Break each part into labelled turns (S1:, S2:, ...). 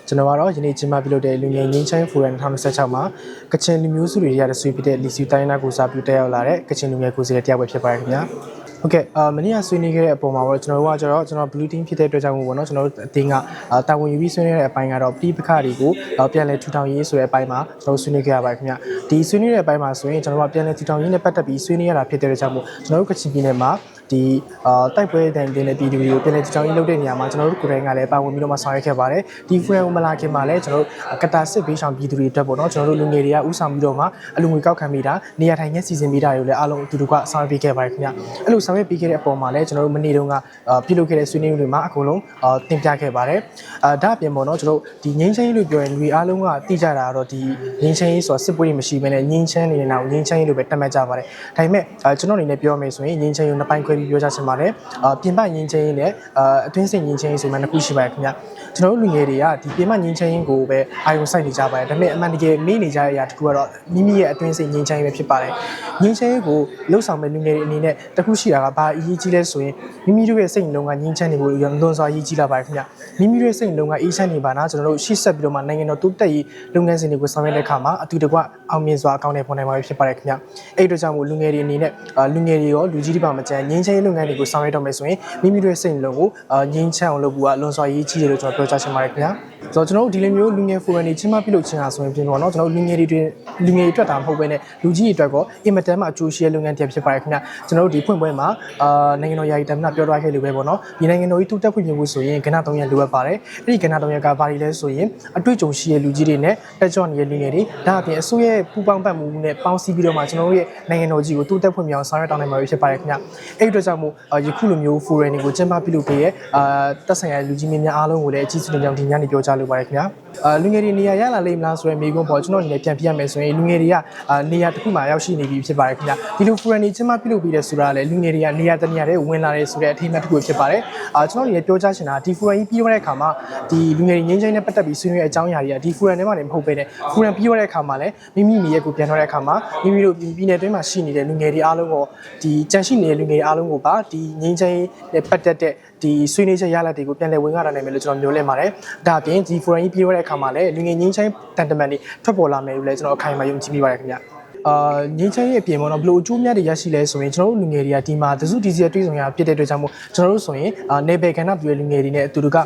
S1: ကျွန်တော်ကတော့ယနေ့ကျင်းပပြုလုပ်တဲ့လူငယ်ငင်းချိုင်းဖိုရမ်2016မှာကချင်လူမျိုးစုတွေရတဲ့ဆွေးဖြစ်တဲ့လီစီတိုင်းနာကိုစားပြုတက်ရောက်လာတဲ့ကချင်လူငယ်ကိုယ်စားလှယ်တယောက်ပဲဖြစ်ပါတယ်ခင်ဗျာဟုတ်ကဲ့မနေ့ကဆွေးနွေးခဲ့တဲ့အပေါ်မှာတော့ကျွန်တော် blue team ဖြစ်တဲ့အတွက်ကြောင့်မို့ပေါ့နော်ကျွန်တော်တို့အတင်းကတာဝန်ယူပြီးဆွေးနွေးတဲ့အပိုင်းကတော့ပြည်ပခါတွေကိုပြန်လည်ထူထောင်ရေးဆိုတဲ့အပိုင်းမှာကျွန်တော်ဆွေးနွေးခဲ့ရပါတယ်ခင်ဗျဒီဆွေးနွေးတဲ့အပိုင်းမှာဆိုရင်ကျွန်တော်တို့ပြန်လည်ထူထောင်ရေးနဲ့ပတ်သက်ပြီးဆွေးနွေးရတာဖြစ်တဲ့အတွက်ကြောင့်မို့ကျွန်တော်တို့ကချင်ပြည်နယ်မှာဒီတိုက်ပွဲတဲ့ပြည်သူတွေကိုပြန်လည်ထူထောင်ရေးလုပ်တဲ့နေရာမှာကျွန်တော်တို့ကိုယ်တိုင်ကလည်းပါဝင်ပြီးတော့မှဆောင်ရွက်ခဲ့ပါတယ်ဒီ forum မလာခင်မှာလည်းကျွန်တော်တို့ကတာစစ်ဘေးရှောင်ပြည်သူတွေအတွက်ပေါ့နော်ကျွန်တော်တို့လူငယ်တွေကဥဆောင်ပြီးတော့မှအလူငွေကောက်ခံမိတာနေရာထိုင်ခင်းစီစဉ်မိတာတွေကိုလည်းအားလုံးအတူတူကဆောင်ရွက်ပေးခဲ့ပါတယ်ခင်ဗျအဲ့လိုဆောင်ရွက်ပေးခဲ့တဲ့အပေါ်မှာလည်းကျွန်တော်တို့မနေ့တုန်းကပြုလုပ်ခဲ့တဲ့ဆွေးနွေးမှုတွေမှာအကုန်လုံးတင်ပြခဲ့ပါတယ်ဒါအပြင်ပေါ့နော်ကျွန်တော်တို့ဒီငင်းချင်းလို့ပြောရင်လူအားလုံးကသိကြတာကတော့ဒီငင်းချင်းဆိုတာစစ်ပွဲတွေမရှိဘဲနဲ့ငင်းချင်းနေတာကိုငင်းချင်းလို့ပဲတတ်မှတ်ကြပါတယ်ဒါပေမဲ့ကျွန်တော်အနေနဲ့ပြောမယ်ဆိုရင်ငင်းချင်းကိုနှစ်ပိုင်းခွဲပြီးပြောကြချင်ပါတယ်ပြင်ပငင်းချင်းနဲ့အတွင်းစိတ်ငင်းချင်းဆိုမှနှစ်ခုရှိပါတယ်ခင်ဗျကျွန်တော်တို့လူငယ်တွေကဒီပြင်ပငင်းချင်းကိုပဲအာရုံစိုက်နေကြပါတယ်ဒါပေမဲ့အမှန်တကယ်မေ့နေကြတဲ့အရာတစ်ခုကတော့မိမိရဲ့အတွင်းစိတ်ငင်းချင်းပဲဖြစ်ပါတယ်ငင်းချင်းကိုလှုပ်ဆောင်မဲ့လူငယ်တွေအနေနဲ့တစ်ခုရှိတာကဘာအရေးကြီးလဲဆိုရင်မိမိတို့ရဲ့စိတ်နှလုံးကငင်းချင်းနေဖို့လွန်စွာအရေးကြီးလာပါတယ်ခင်ဗျမိမိတို့ရဲ့စိတ်နှလုံးကအေးချမ်းနေပါနာကျွန်တော်တို့ရှေ့ဆက်ပြီးတော့မှနိုင်ငံတော်တိုးတက်ရေးလုပ်ငန်းစဉ်တွေကိုဆောင်ရွက်တဲ့အခါမှာအတူတကွအောင်မြင်စွာအကောင့်တွေပေါ်နိုင်မှာဖြစ်ပါတယ်ခင်ဗျအဲ့တို့ကြောင့်မို့လူငယ်တွေအနေနဲ့လူငယ်တွေရောလူကြီးတွေပါမကြမ်းငင်းချင်းလုပ်ငန်းတွေကိုဆောင်ရွက်တော့မယ်ဆိုရင်မိမိတို့ရဲ့စိတ်နှလုံးကိုငင်းချမ်းအောင်လုပ်ဖို့ကလွန်စွာအရေးကြီးတယ်လို့ကျွန်တော်ပြောချင်ပါတယ်ခင်ဗျဆိုတော့ကျွန်တော်တို့ဒီလိုမျိုးလူငယ်ဖိုရမ်တွေချင်းမပြုလုပ်ခြင်းအားဆိုရင်ပြင်တော့เนาะကျွန်တော်တို့လူငယ်တွေအတွက်တာမဟုတ်ဘဲနဲ့လူကြီးတွေအတွက်ကအင်မတန်မှအကျိုးရှိတဲ့လုပ်ငန်းတစ်ဖြစ်ပါတယ်ခင်ဗျကျွန်တော်တို့ဒီဖွင့်ပွဲမှာနိုင်ငံတော်ယာယီတမန်ပြောထားခဲ့လို့ပဲပေါ့เนาะဒီနိုင်ငံတော်ကြီးတိုးတက်ဖွံ့ဖြိုးမှုဆိုရင်ကဏ္ဍ3ရပ်လိုအပ်ပါတယ်အဲ့ဒီကဏ္ဍ3ရပ်ကဘာတွေလဲဆိုရင်အတွေ့အကြုံရှိတဲ့လူကြီးတွေနဲ့တက်ကြွနေတဲ့လူငယ်တွေဒါအပြင်အစိုးရရဲ့ပူးပေါင်းပတ်မှုနဲ့ပေါင်းစည်းပြီးတော့မှကျွန်တော်တို့ရဲ့နိုင်ငံတော်ကြီးကိုတိုးတက်ဖွံ့ဖြိုးအောင်ဆောင်ရွက်တောင်းနိုင်မှာဖြစ်ပါတယ်ခင်ဗျအဲ့ဒီအတွက်ကြောင့်မို့ယခုလိုမျိုးဖိုရမ်တွေကိုကျင်းပပြုလုပ်ပေးရဲ့တက်ဆိုင်ရာလူကြီးမင်းများအားလုံးကိုလည်းအကြီးစုတင်ကြောင်းဒီညနေပြောကြားလိုပါတယ်ခင်ဗျလူငယ်တွေနေရာရလာလိမ့်မလားဆိုရင်မိကုန်းပေါ်ကျွန်တော်အနေနဲ့ပြန်ပြရမယ်ဆိုရင်လူငယ်တွေကနေရာတစ်ခုမှာရောက်ရှိနေပြီဖြစ်ပါတယ်ခင်ဗျဒီလို forum တွေကျင်းပပြုလုပ်ပြီးတဲ့ဆိုတာလည်းလူငယ်တွေကနေရာတနေရာတွေဝင်လာတယ်ဆိုတဲ့အထိမ်းအမှတ်တစ်ခုဖြစ်ပါတယ်ကျွန်တော်အနေနဲ့ပြောကြားချင်တာဒီ forum ကြီးပြီးတော့တဲ့အခါမှာဒီလူငယ်တွေငင်းချင်းနဲ့ပတ်သက်ပြီးဆွေးနွေးတဲ့အကြောင်းအရာတွေကဒီ forum ထဲမှာလည်းမဟုတ်ဘဲနဲ့ forum ပြီးတော့တဲ့အခါမှာလည်းမိမိနေရာကိုပြန်တော့တဲ့အခါမှာမိမိတို့ပြည်နယ်တွင်းမှာရှိနေတဲ့လူငယ်တွေအားလုံးကိုဒီကြန့်ရှိနေတဲ့လူငယ်တွေအားလုံးကိုပါဒီငင်းချင်းနဲ့ပတ်သက်တဲ့ဒီဆွေးနွေးချက်ရလဒ်တွေကိုပြန်လည်ဝင်ကားတာနိုင်မယ်လို့ကျွန်တော်မျိုးလင့်ပါတယ်ဒါအပြင်ဒီ forum ကြီးပြီးတော့တဲ့အခါမှာလည်းလူငယ်ငင်းချင်းတန်တမန်တွေထွက်ပေါ်လာမယ်လို့လည်းကျွန်တော်အခိုင်အမာယုံကြည်မိပါတယ်ခင်ဗျငင်းချင်းရဲ့အပြင်ပေါ့နော်ဘလို့အကျိုးများတွေရရှိလဲဆိုရင်ကျွန်တော်တို့လူငယ်တွေကဒီမှာတစုဒီစီရဲ့တွေ့ဆုံရဖြစ်တဲ့အတွက်ကြောင့်မို့ကျွန်တော်တို့ဆိုရင်နေပယ်ကဏ္ဍပြည်လူငယ်တွေနဲ့အတူတူက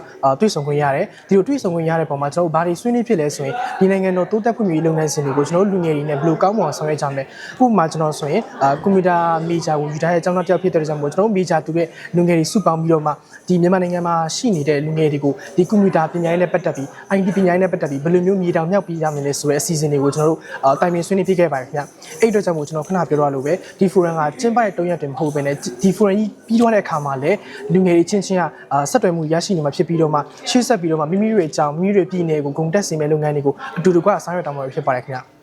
S1: တွေ့ဆုံခွင့်ရတယ်ဒီလိုတွေ့ဆုံခွင့်ရတဲ့ပုံမှာကျွန်တော်တို့ဘာတွေဆွေးနွေးဖြစ်လဲဆိုရင်ဒီနိုင်ငံတော်တိုးတက်ဖွံ့ဖြိုးရေးလုပ်ငန်းစဉ်တွေကိုကျွန်တော်တို့လူငယ်တွေနဲ့ဘလို့ကောင်းမွန်အောင်ဆောင်ရွက်ကြမယ်ဥပမာကျွန်တော်ဆိုရင်ကွန်ပျူတာမေဂျာကိုယူထားတဲ့အကြောင်းအကြောင်းဖြစ်တဲ့အတွက်ကြောင့်မို့ကျွန်တော်တို့မေဂျာတူတဲ့လူငယ်တွေစုပေါင်းပြီးတော့မှဒီမြန်မာနိုင်ငံမှာရှိနေတဲ့လူငယ်တွေကိုဒီကွန်ပျူတာပညာရေးနဲ့ပတ်သက်ပြီး IT ပညာရေးနဲ့ပတ်သက်ပြီးဘယ်လိုမျိုးမြေတောင်မြောက်ပြီးရမလဲဆိုတဲ့အစီအစဉ်တွေကိုကျွန်တော်တို့တိုင်ပင်ဆွေးနွေးဖြစ်ခဲ့ပါတယ်ခင်ဗျအဲ့အတွက်ကြောင့်မို့ကျွန်တော်ခဏပြောရလို့ပဲဒီ forum ကကျင်းပတဲ့3ရက်တည်းမဟုတ်ဘဲနဲ့ဒီ forum ကြီးပြီးသွားတဲ့အခါမှာလည်းလူငယ်တွေချင်းချင်းကဆက်သွယ်မှုရရှိနေမှာဖြစ်ပြီးတော့မှရှေ့ဆက်ပြီးတော့မှမိမိတို့ရဲ့အကြောင်းမိမိတို့ပြည်နယ်ကိုဂုဏ်တက်စေမယ့်လုပ်ငန်းတွေကိုအတူတူကဆောင်ရွက်တောင်းမှာဖြစ်ပါတယ်ခင်ဗျ